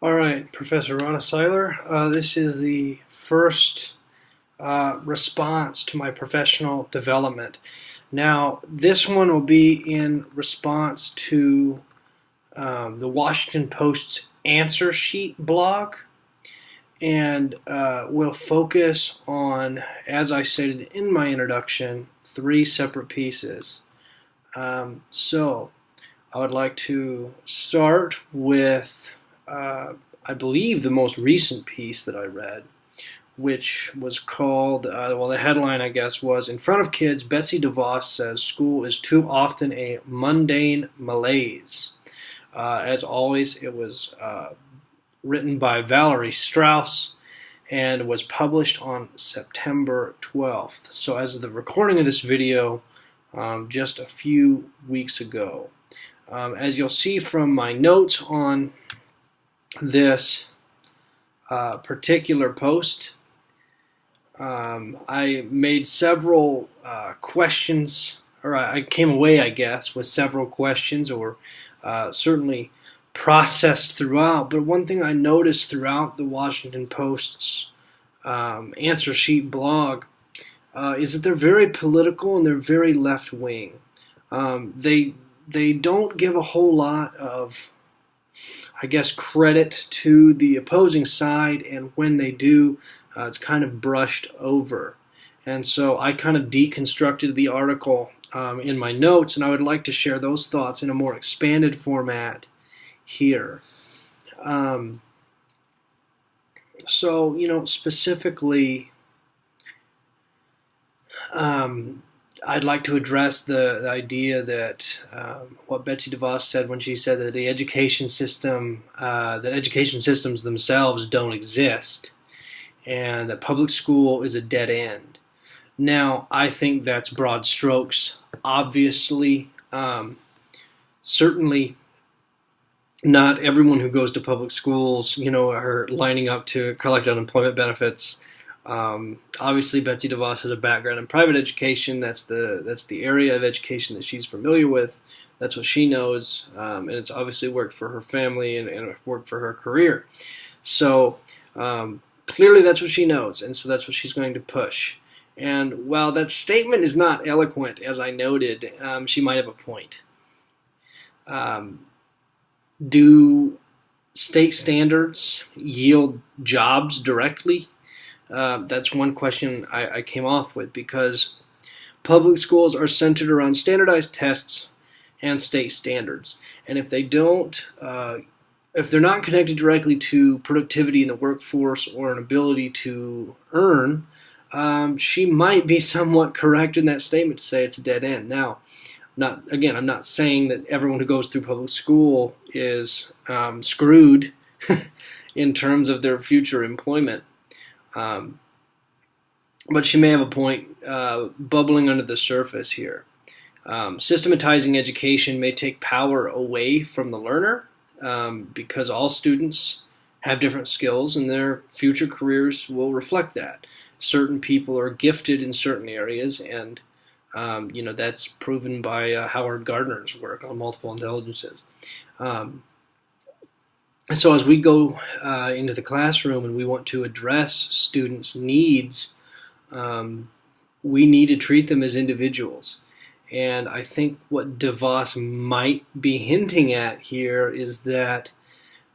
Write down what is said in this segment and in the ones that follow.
All right, Professor Rana Seiler. This is the first response to my professional development. Now, this one will be in response to the Washington Post's answer sheet blog, and we'll focus on, as I stated in my introduction, three separate pieces. So, I would like to start with I believe the most recent piece that I read, which was called, the headline, I guess, was "In Front of Kids, Betsy DeVos Says School is Too Often a Mundane Malaise." As always, it was written by Valerie Strauss and was published on September 12th. So as of the recording of this video, just a few weeks ago. As you'll see from my notes on this particular post, I made several questions, or I came away, I guess, with several questions, or certainly processed throughout. But one thing I noticed throughout the Washington Post's answer sheet blog is that they're very political and they're very left-wing. They don't give a whole lot of, I guess, credit to the opposing side, and when they do, it's kind of brushed over. And so I kind of deconstructed the article in my notes, and I would like to share those thoughts in a more expanded format here. Specifically, I'd like to address the idea that what Betsy DeVos said when she said that the education system, that education systems themselves don't exist, and that public school is a dead end. Now, I think that's broad strokes. Obviously, certainly not everyone who goes to public schools, are lining up to collect unemployment benefits. Obviously, Betsy DeVos has a background in private education. That's the area of education that she's familiar with. That's what she knows, and it's obviously worked for her family and it worked for her career. So clearly, that's what she knows, and so that's what she's going to push. And while that statement is not eloquent, as I noted, she might have a point. Do state standards yield jobs directly? That's one question I came off with, because public schools are centered around standardized tests and state standards. And if they don't, if they're not connected directly to productivity in the workforce or an ability to earn, she might be somewhat correct in that statement to say it's a dead end. Now, I'm not saying that everyone who goes through public school is screwed in terms of their future employment. But she may have a point bubbling under the surface here. Systematizing education may take power away from the learner because all students have different skills and their future careers will reflect that. Certain people are gifted in certain areas, and that's proven by Howard Gardner's work on multiple intelligences. So as we go into the classroom and we want to address students' needs, we need to treat them as individuals. And I think what DeVos might be hinting at here is that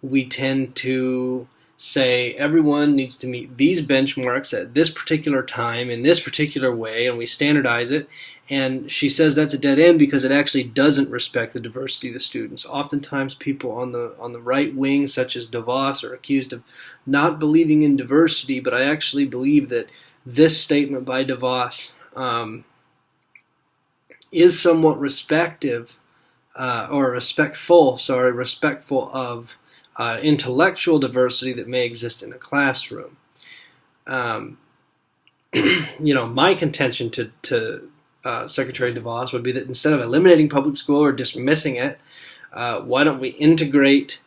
we tend to say everyone needs to meet these benchmarks at this particular time in this particular way, and we standardize it. And she says that's a dead end because it actually doesn't respect the diversity of the students. Oftentimes people on the right wing, such as DeVos, are accused of not believing in diversity, but I actually believe that this statement by DeVos is somewhat respectful of intellectual diversity that may exist in the classroom. My contention to Secretary DeVos would be that instead of eliminating public school or dismissing it, why don't we integrate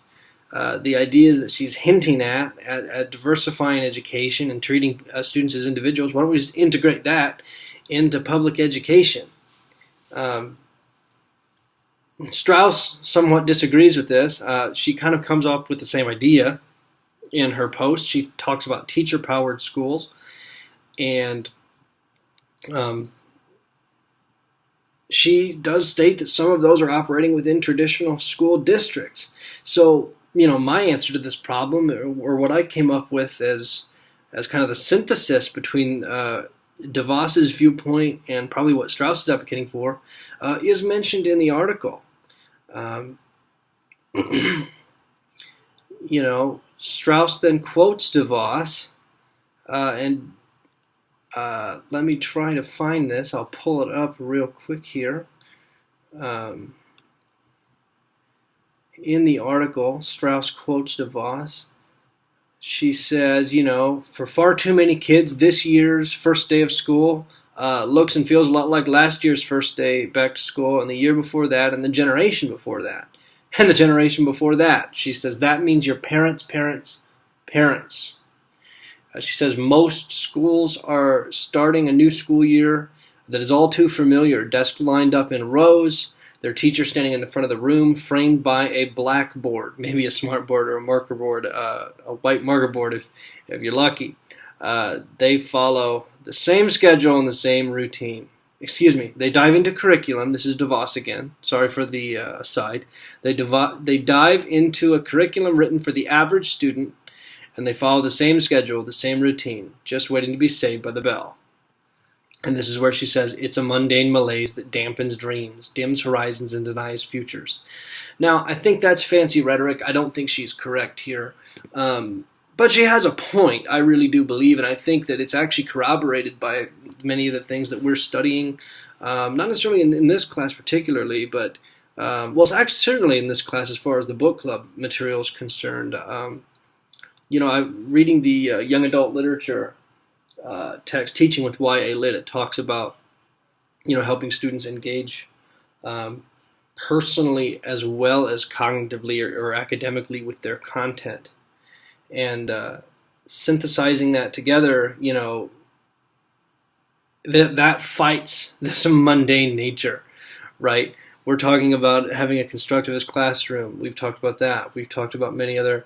the ideas that she's hinting at diversifying education and treating students as individuals? Why don't we just integrate that into public education? Strauss somewhat disagrees with this. She kind of comes up with the same idea, in her post. She talks about teacher-powered schools, and she does state that some of those are operating within traditional school districts. So, my answer to this problem, or what I came up with as kind of the synthesis between DeVos's viewpoint and probably what Strauss is advocating for, is mentioned in the article. Strauss then quotes DeVos, and let me try to find this. I'll pull it up real quick here. In the article, Strauss quotes DeVos. She says, for far too many kids, this year's first day of school looks and feels a lot like last year's first day back to school, and the year before that, and the generation before that, and the generation before that. She says that means your parents' parents' parents. She says most schools are starting a new school year that is all too familiar. Desks lined up in rows, their teacher standing in the front of the room, framed by a blackboard, maybe a smart board or a marker board, a white marker board if you're lucky. They follow the same schedule and the same routine. They dive into curriculum. This is DeVos again. Sorry for the aside. They dive into a curriculum written for the average student, and they follow the same schedule, the same routine, just waiting to be saved by the bell. And this is where she says, it's a mundane malaise that dampens dreams, dims horizons, and denies futures. Now, I think that's fancy rhetoric. I don't think she's correct here. But she has a point, I really do believe, and I think that it's actually corroborated by many of the things that we're studying, not necessarily in this class particularly, but, it's actually certainly in this class as far as the book club material is concerned. I'm reading the young adult literature text, Teaching with Y.A. Litt. It talks about, helping students engage personally as well as cognitively or academically with their content. And synthesizing that together, that fights this mundane nature, right? We're talking about having a constructivist classroom. We've talked about that. We've talked about many other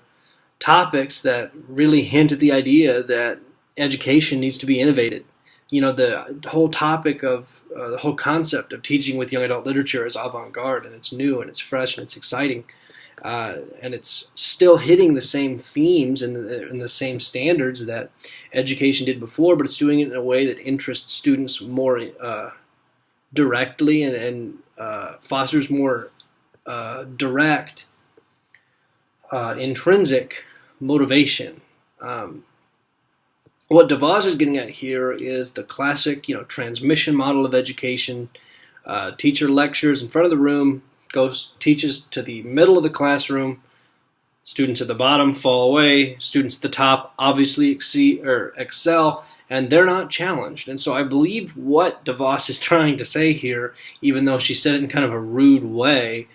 topics that really hint at the idea that education needs to be innovated. The whole topic of the whole concept of teaching with young adult literature is avant-garde, and it's new and it's fresh and it's exciting. And it's still hitting the same themes and the same standards that education did before, but it's doing it in a way that interests students more directly and fosters more direct, intrinsic motivation. What DeVos is getting at here is the classic, transmission model of education. Teacher lectures in front of the room, teaches to the middle of the classroom. Students at the bottom fall away. Students at the top obviously excel, and they're not challenged. And so I believe what DeVos is trying to say here, even though she said it in kind of a rude way,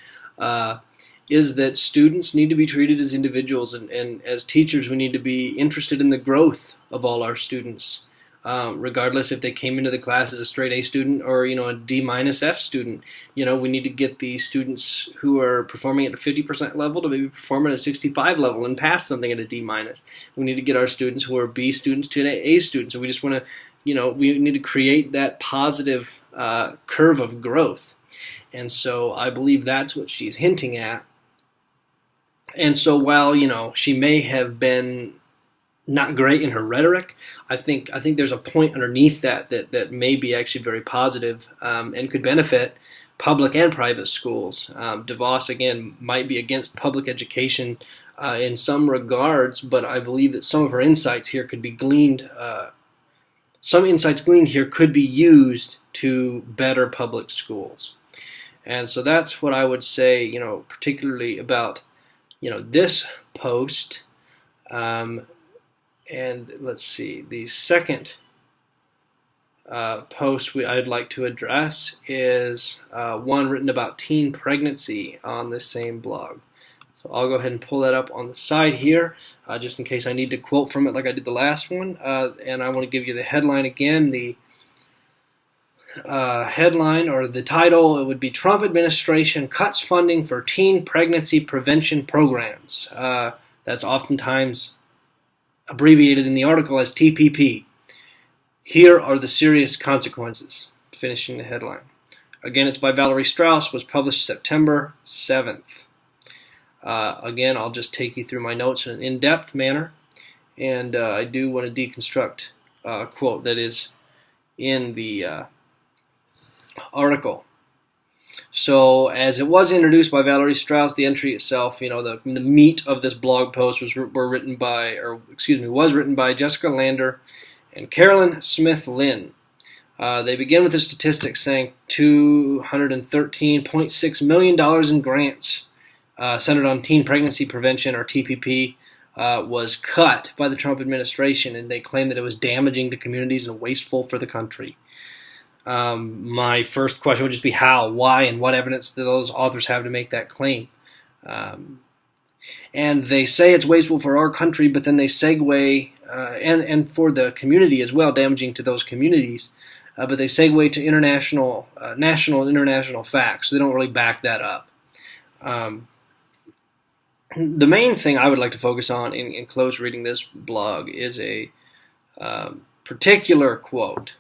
is that students need to be treated as individuals, and as teachers we need to be interested in the growth of all our students. Regardless if they came into the class as a straight A student or, a D-F student. We need to get the students who are performing at a 50% level to maybe perform at a 65 level and pass something at a D-. We need to get our students who are B students to an A student. So we just want to, we need to create that positive curve of growth. And so I believe that's what she's hinting at. And so while, she may have been not great in her rhetoric, I think there's a point underneath that may be actually very positive and could benefit public and private schools. DeVos, again, might be against public education in some regards, but I believe that some of her insights here could be gleaned. Some insights gleaned here could be used to better public schools. And so that's what I would say, particularly about, this post. And let's see, the second post I'd like to address is one written about teen pregnancy on the same blog. So I'll go ahead and pull that up on the side here, just in case I need to quote from it like I did the last one. And I want to give you the headline again. The headline, or the title, it would be Trump Administration Cuts Funding for Teen Pregnancy Prevention Programs. That's oftentimes abbreviated in the article as TPP. Here are the serious consequences. Finishing the headline. Again, it's by Valerie Strauss, was published September 7th. Again, I'll just take you through my notes in an in-depth manner, and I do want to deconstruct a quote that is in the article. So, as it was introduced by Valerie Strauss, the entry itself, the meat of this blog post was written by Jessica Lander and Carolyn Smith Lynn. They begin with the statistics saying $213.6 million in grants centered on teen pregnancy prevention, or TPP, was cut by the Trump administration, and they claim that it was damaging to communities and wasteful for the country. My first question would just be how, why, and what evidence do those authors have to make that claim? And they say it's wasteful for our country, but then they segue, and for the community as well, damaging to those communities, but they segue to national and international facts. They don't really back that up. The main thing I would like to focus on in close reading this blog is a particular quote.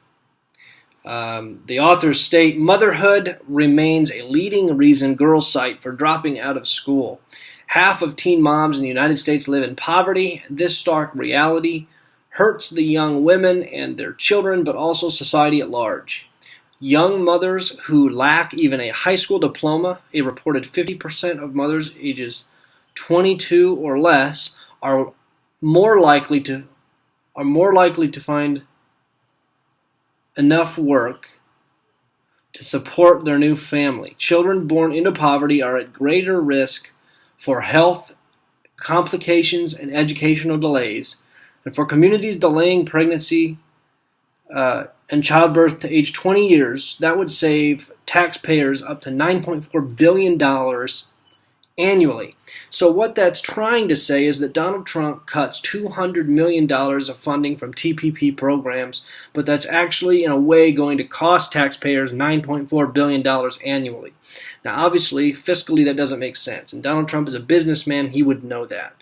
The authors state, "Motherhood remains a leading reason girls cite for dropping out of school. Half of teen moms in the United States live in poverty. This stark reality hurts the young women and their children, but also society at large. Young mothers who lack even a high school diploma, a reported 50% of mothers ages 22 or less, are more likely to find enough work to support their new family. Children born into poverty are at greater risk for health complications and educational delays. And for communities delaying pregnancy and childbirth to age 20 years, that would save taxpayers up to $9.4 billion annually." So what that's trying to say is that Donald Trump cuts $200 million of funding from TPP programs, but that's actually in a way going to cost taxpayers $9.4 billion annually. Now obviously, fiscally that doesn't make sense, and Donald Trump is a businessman, he would know that.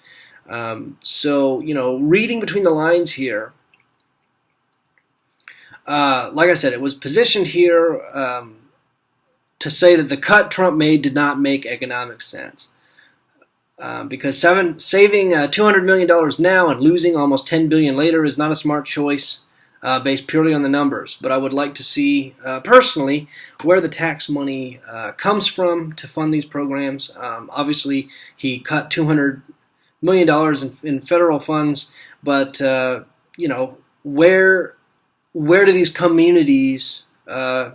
So, reading between the lines here, like I said, it was positioned here to say that the cut Trump made did not make economic sense. Because saving $200 million now and losing almost $10 billion later is not a smart choice based purely on the numbers. But I would like to see, personally, where the tax money comes from to fund these programs. Obviously, he cut $200 million in federal funds, but, where do these communities, or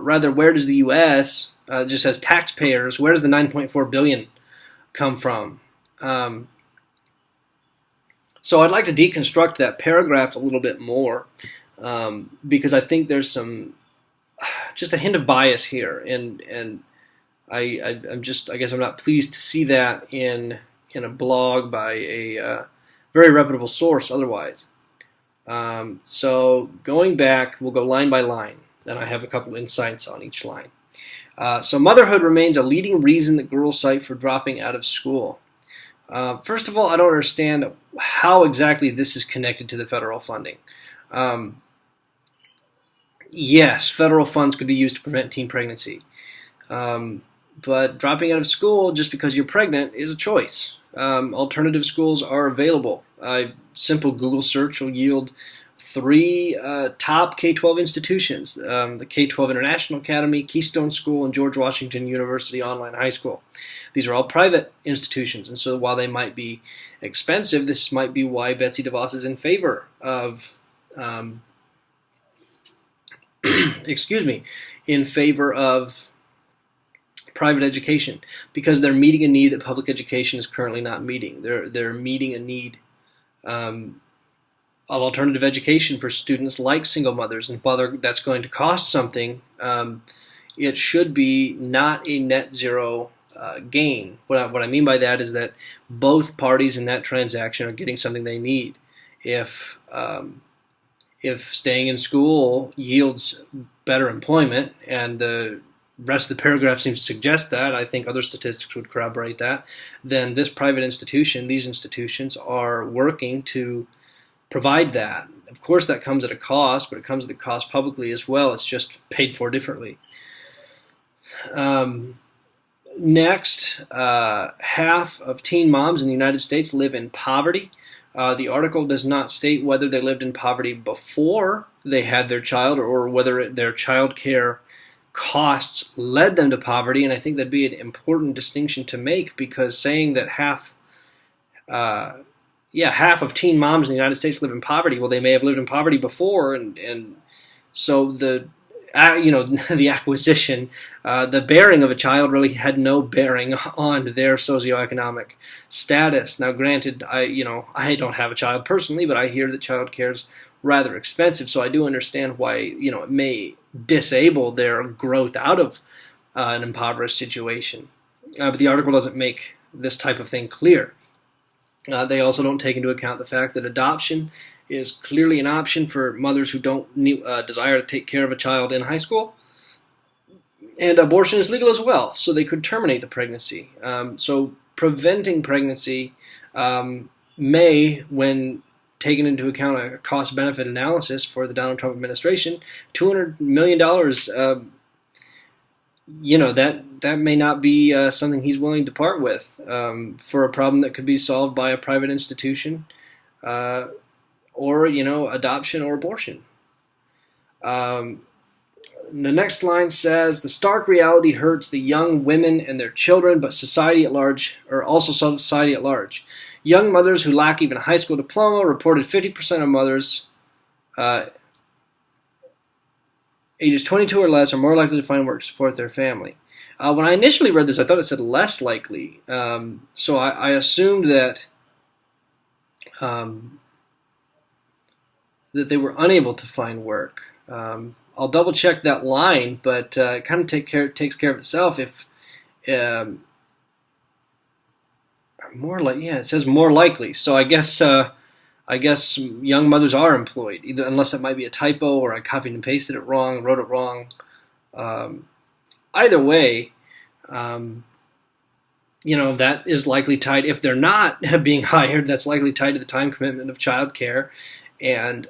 rather, where does the U.S., just as taxpayers, where does the $9.4 billion come from? So I'd like to deconstruct that paragraph a little bit more, because I think there's just a hint of bias here, and I guess I'm not pleased to see that in a blog by a very reputable source otherwise. So going back, we'll go line by line, and I have a couple insights on each line. So motherhood remains a leading reason that girls cite for dropping out of school. First of all, I don't understand how exactly this is connected to the federal funding. Yes, federal funds could be used to prevent teen pregnancy. But dropping out of school just because you're pregnant is a choice. Alternative schools are available. A simple Google search will yield 3 top K-12 institutions, the K-12 International Academy, Keystone School, and George Washington University Online High School. These are all private institutions, and so while they might be expensive, this might be why Betsy DeVos is in favor of, in favor of private education, because they're meeting a need that public education is currently not meeting. They're meeting a need of alternative education for students like single mothers, and while that's going to cost something, it should be not a net zero gain. What I mean by that is that both parties in that transaction are getting something they need. If staying in school yields better employment and the rest of the paragraph seems to suggest that, I think other statistics would corroborate that, then this private institution, these institutions are working to provide that. Of course that comes at a cost, but it comes at a cost publicly as well. It's just paid for differently. Next, half of teen moms in the United States live in poverty. The article does not state whether they lived in poverty before they had their child or whether their child care costs led them to poverty, and I think that'd be an important distinction to make, because saying that half of teen moms in the United States live in poverty, well, they may have lived in poverty before, and so the the acquisition, the bearing of a child really had no bearing on their socioeconomic status. Now, granted, I don't have a child personally, but I hear that child care is rather expensive, so I do understand why it may disable their growth out of an impoverished situation. But the article doesn't make this type of thing clear. They also don't take into account the fact that adoption is clearly an option for mothers who don't desire to take care of a child in high school. And abortion is legal as well, so they could terminate the pregnancy. So preventing pregnancy may, when taken into account a cost-benefit analysis for the Donald Trump administration, $200 million, that may not be something he's willing to part with for a problem that could be solved by a private institution, or adoption or abortion. The next line says, the stark reality hurts the young women and their children, but society at large, or also society at large. Young mothers who lack even a high school diploma reported 50% of mothers ages 22 or less are more likely to find work to support their family. When I initially read this, I thought it said less likely. So I assumed that that they were unable to find work. I'll double check that line, but it kind of takes care of itself. If it says more likely. So I guess young mothers are employed, unless it might be a typo or I copied and pasted it wrong, wrote it wrong. Either way, that is likely tied. If they're not being hired, that's likely tied to the time commitment of childcare, and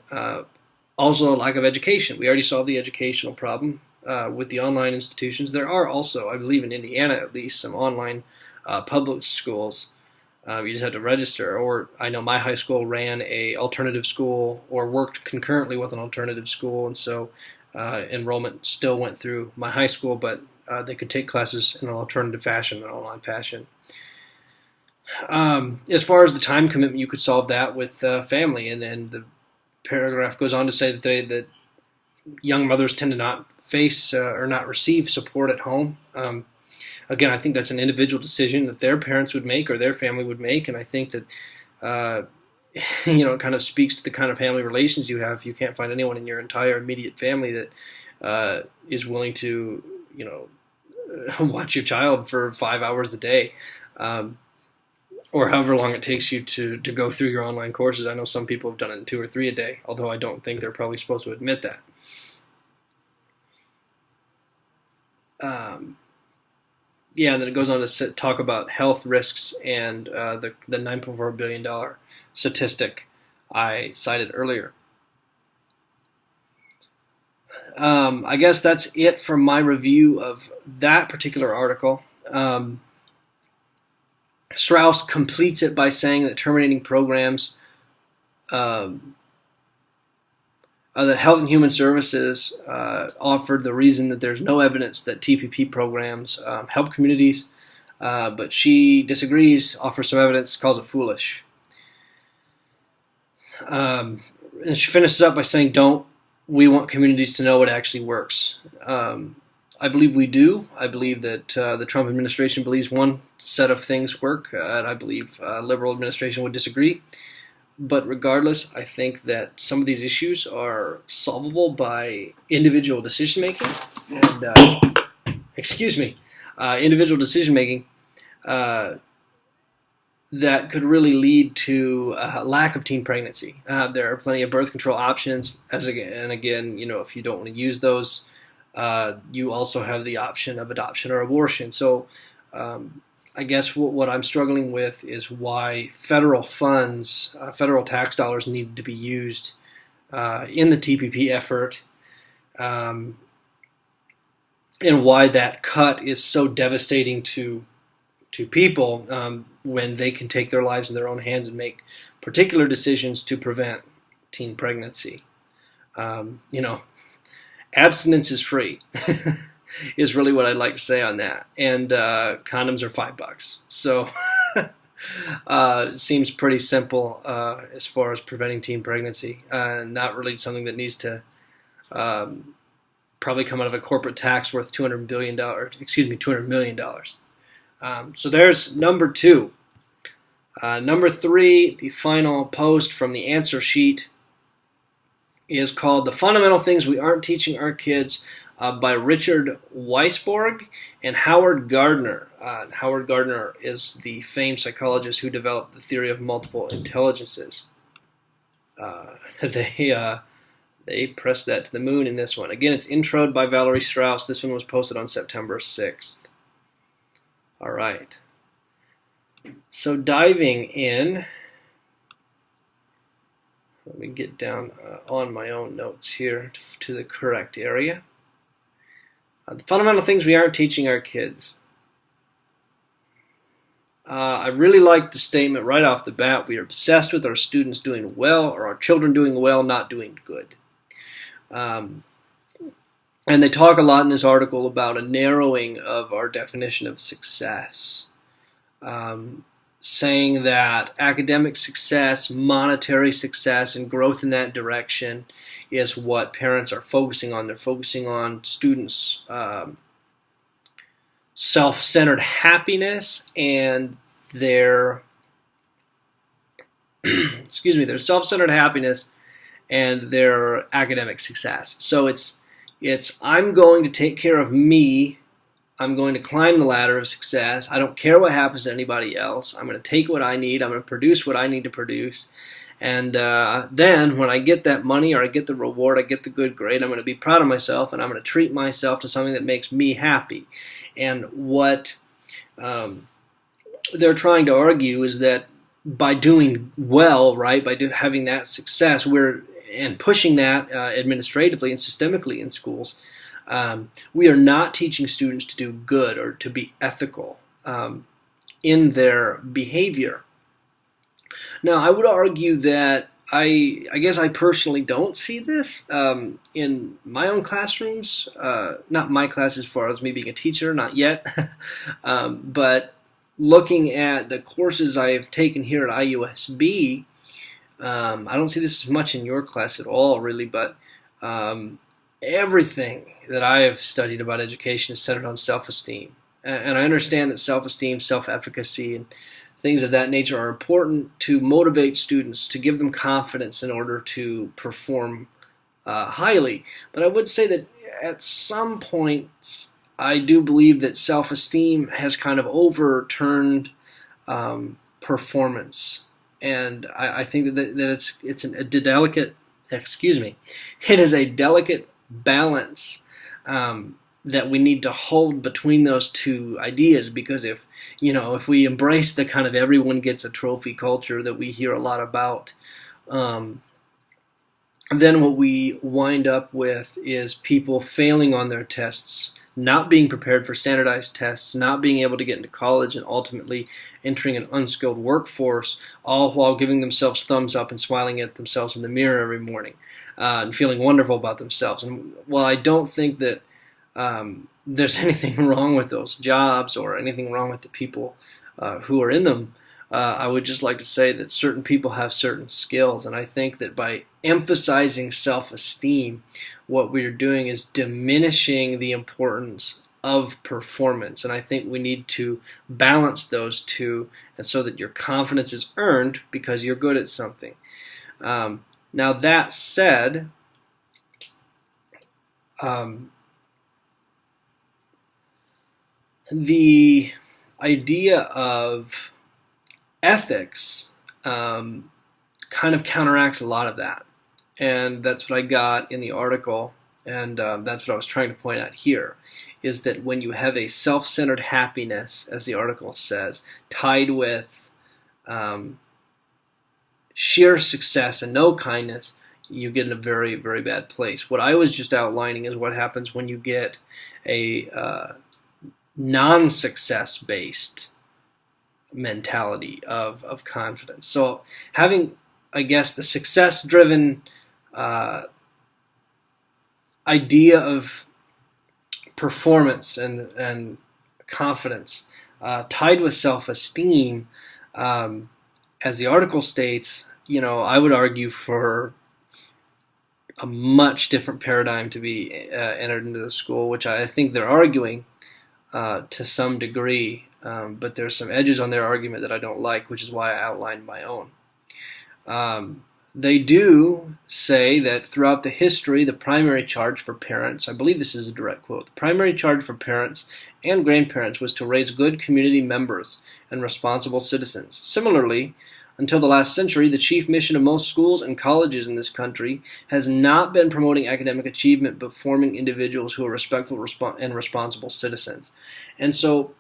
also a lack of education. We already solved the educational problem with the online institutions. There are also, I believe in Indiana at least, some online public schools. You just have to register. Or I know my high school ran a alternative school or worked concurrently with an alternative school, and so enrollment still went through my high school, but they could take classes in an alternative fashion, an online fashion. As far as the time commitment, you could solve that with family, and then the paragraph goes on to say that young mothers tend to not face or not receive support at home. Again, I think that's an individual decision that their parents would make or their family would make, and I think that it kind of speaks to the kind of family relations you have. You can't find anyone in your entire immediate family that is willing to watch your child for 5 hours a day, or however long it takes you to go through your online courses. I know some people have done it in 2 or 3 a day, although I don't think they're probably supposed to admit that. And then it goes on to talk about health risks and the $9.4 billion statistic I cited earlier. I guess that's it for my review of that particular article. Strauss completes it by saying that terminating programs, that Health and Human Services offered the reason that there's no evidence that TPP programs help communities, but she disagrees, offers some evidence, calls it foolish. And she finishes up by saying, we want communities to know what actually works. I believe we do. I believe that the Trump administration believes one set of things work, and I believe liberal administration would disagree. But regardless, I think that some of these issues are solvable by individual decision-making. And, individual decision-making that could really lead to a lack of teen pregnancy. There are plenty of birth control options, if you don't want to use those, you also have the option of adoption or abortion. So I guess what I'm struggling with is why federal funds, federal tax dollars need to be used in the TPP effort, and why that cut is so devastating to people when they can take their lives in their own hands and make particular decisions to prevent teen pregnancy. Abstinence is free. Is really what I'd like to say on that. And condoms are $5. So it seems pretty simple as far as preventing teen pregnancy. Not really something that needs to probably come out of a corporate tax worth $200 million. So there's number 2. Number 3, the final post from the answer sheet, is called "The Fundamental Things We Aren't Teaching Our Kids" by Richard Weisborg and Howard Gardner. Howard Gardner is the famed psychologist who developed the theory of multiple intelligences. They pressed that to the moon in this one. Again, it's introed by Valerie Strauss. This one was posted on September 6th. All right. So diving in, let me get down on my own notes here to the correct area. The fundamental things we aren't teaching our kids. I really like the statement right off the bat. We are obsessed with our students doing well, or our children doing well, not doing good. And they talk a lot in this article about a narrowing of our definition of success. Saying that academic success, monetary success, and growth in that direction is what parents are focusing on. They're focusing on students' self-centered happiness and their their self-centered happiness and their academic success. So it's I'm going to take care of me. I'm going to climb the ladder of success. I don't care what happens to anybody else. I'm going to take what I need. I'm going to produce what I need to produce. And then when I get that money, or I get the reward, I get the good grade, I'm going to be proud of myself, and I'm going to treat myself to something that makes me happy. And what they're trying to argue is that by doing well, right, by having that success, and pushing that administratively and systemically in schools, we are not teaching students to do good or to be ethical in their behavior. Now, I would argue that I guess I personally don't see this in my own classrooms. Not my class as far as me being a teacher, not yet. But looking at the courses I've taken here at IUSB, I don't see this as much in your class at all, really, but everything that I have studied about education is centered on self-esteem. And I understand that self-esteem, self-efficacy, and things of that nature are important to motivate students, to give them confidence in order to perform highly. But I would say that at some points, I do believe that self-esteem has kind of overturned performance. And I think that it's a delicate, it is a delicate balance that we need to hold between those two ideas, because if we embrace the kind of everyone gets a trophy culture that we hear a lot about, then what we wind up with is people failing on their tests, not being prepared for standardized tests, not being able to get into college, and ultimately entering an unskilled workforce, all while giving themselves thumbs up and smiling at themselves in the mirror every morning and feeling wonderful about themselves. And while I don't think that there's anything wrong with those jobs or anything wrong with the people who are in them, I would just like to say that certain people have certain skills, and I think that by emphasizing self-esteem, what we're doing is diminishing the importance of performance. And I think we need to balance those two, and so that your confidence is earned because you're good at something. Now that said, the idea of ethics kind of counteracts a lot of that. And that's what I got in the article And that's what I was trying to point out here, is that when you have a self-centered happiness, as the article says, tied with sheer success and no kindness, you get in a very, very bad place. What I was just outlining is what happens when you get a non-success based mentality of confidence. So having, I guess, the success-driven idea of performance and confidence tied with self-esteem, as the article states, I would argue for a much different paradigm to be entered into the school, which I think they're arguing to some degree, but there's some edges on their argument that I don't like, which is why I outlined my own. They do say that throughout the history, the primary charge for parents, I believe this is a direct quote, the primary charge for parents and grandparents was to raise good community members and responsible citizens. Similarly, until the last century, the chief mission of most schools and colleges in this country has not been promoting academic achievement, but forming individuals who are respectful and responsible citizens. And so,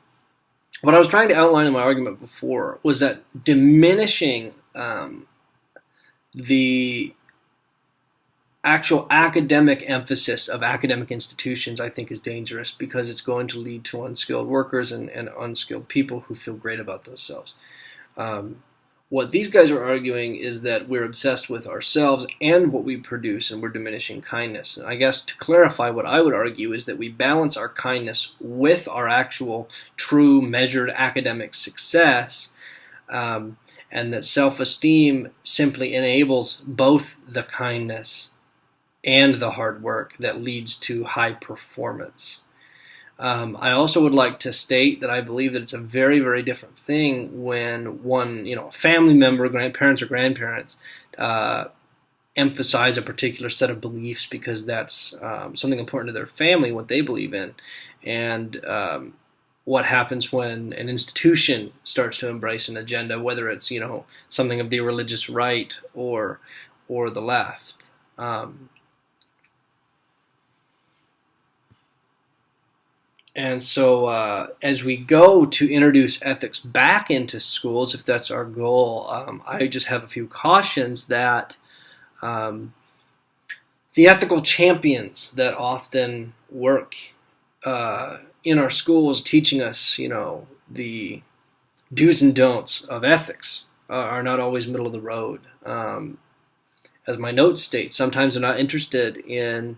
what I was trying to outline in my argument before was that diminishing the actual academic emphasis of academic institutions, I think, is dangerous, because it's going to lead to unskilled workers and unskilled people who feel great about themselves. What these guys are arguing is that we're obsessed with ourselves and what we produce, and we're diminishing kindness. And I guess to clarify, what I would argue is that we balance our kindness with our actual true measured academic success, and that self-esteem simply enables both the kindness and the hard work that leads to high performance. I also would like to state that I believe that it's a very, very different thing when one, family member, parents or grandparents, emphasize a particular set of beliefs because that's something important to their family, what they believe in, and what happens when an institution starts to embrace an agenda, whether it's something of the religious right or the left. And so as we go to introduce ethics back into schools, if that's our goal, I just have a few cautions that the ethical champions that often work in our schools teaching us, the do's and don'ts of ethics are not always middle of the road. As my notes state, sometimes they're not interested in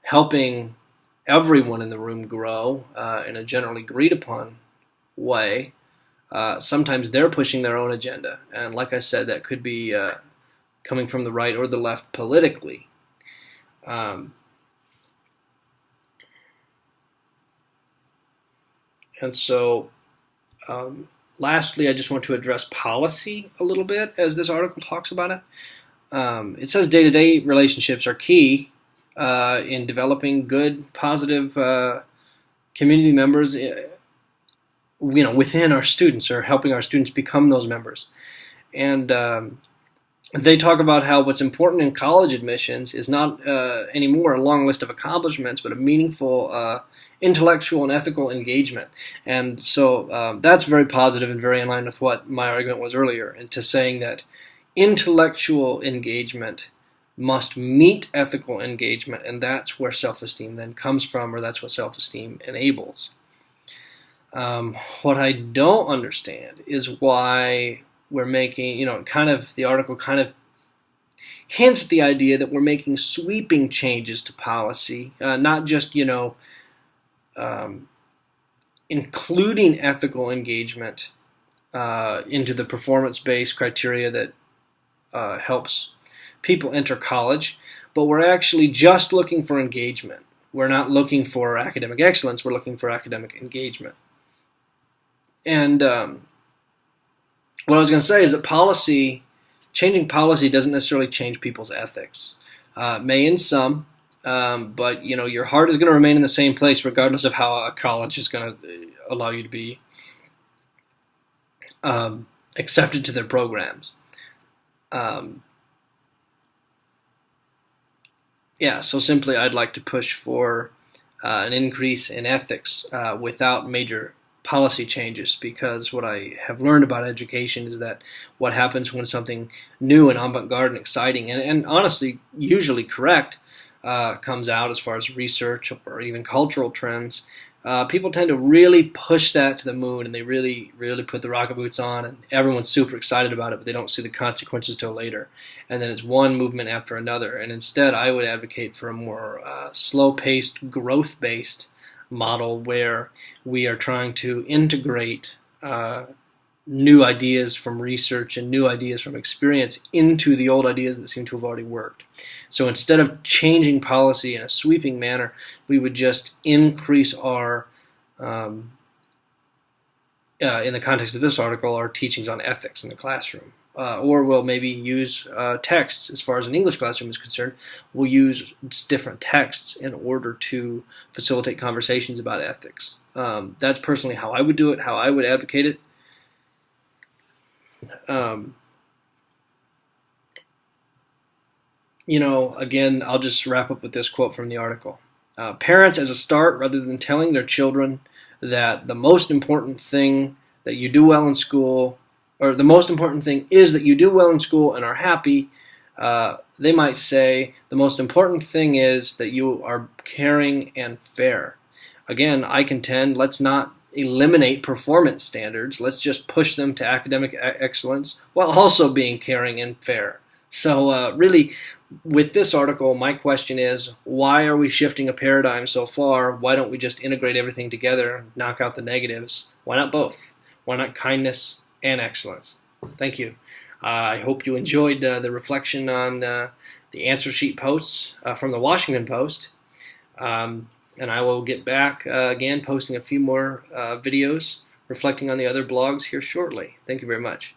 helping everyone in the room grow in a generally agreed upon way. Sometimes they're pushing their own agenda, and like I said, that could be coming from the right or the left politically. And so lastly, I just want to address policy a little bit as this article talks about it. It says day-to-day relationships are key in developing good, positive community members, within our students, or helping our students become those members. And they talk about how what's important in college admissions is not anymore a long list of accomplishments, but a meaningful intellectual and ethical engagement. And so that's very positive and very in line with what my argument was earlier, into saying that intellectual engagement must meet ethical engagement, and that's where self-esteem then comes from, or that's what self-esteem enables. What I don't understand is why we're making, the article kind of hints at the idea that we're making sweeping changes to policy, not just, including ethical engagement into the performance-based criteria that helps people enter college, but we're actually just looking for engagement. We're not looking for academic excellence, we're looking for academic engagement. And what I was going to say is that changing policy doesn't necessarily change people's ethics. It may in some, but your heart is going to remain in the same place regardless of how a college is going to allow you to be accepted to their programs. Yeah, so simply I'd like to push for an increase in ethics without major policy changes, because what I have learned about education is that what happens when something new and avant-garde and exciting and honestly usually correct comes out as far as research or even cultural trends, people tend to really push that to the moon, and they really put the rocket boots on, and everyone's super excited about it, but they don't see the consequences till later. And then it's one movement after another. And instead, I would advocate for a more slow-paced, growth-based model where we are trying to integrate new ideas from research and new ideas from experience into the old ideas that seem to have already worked. So instead of changing policy in a sweeping manner, we would just increase our, in the context of this article, our teachings on ethics in the classroom. Or we'll maybe use texts. As far as an English classroom is concerned, we'll use different texts in order to facilitate conversations about ethics. That's personally how I would do it, how I would advocate it. Again, I'll just wrap up with this quote from the article. Parents, as a start, rather than telling their children that the most important thing that you do well in school, or the most important thing is that you do well in school and are happy, they might say the most important thing is that you are caring and fair. Again, I contend, let's not eliminate performance standards. Let's just push them to academic excellence while also being caring and fair. So really, with this article, my question is, why are we shifting a paradigm so far? Why don't we just integrate everything together, knock out the negatives? Why not both? Why not kindness and excellence? Thank you. I hope you enjoyed the reflection on the answer sheet posts from the Washington Post. And I will get back again posting a few more videos reflecting on the other blogs here shortly. Thank you very much.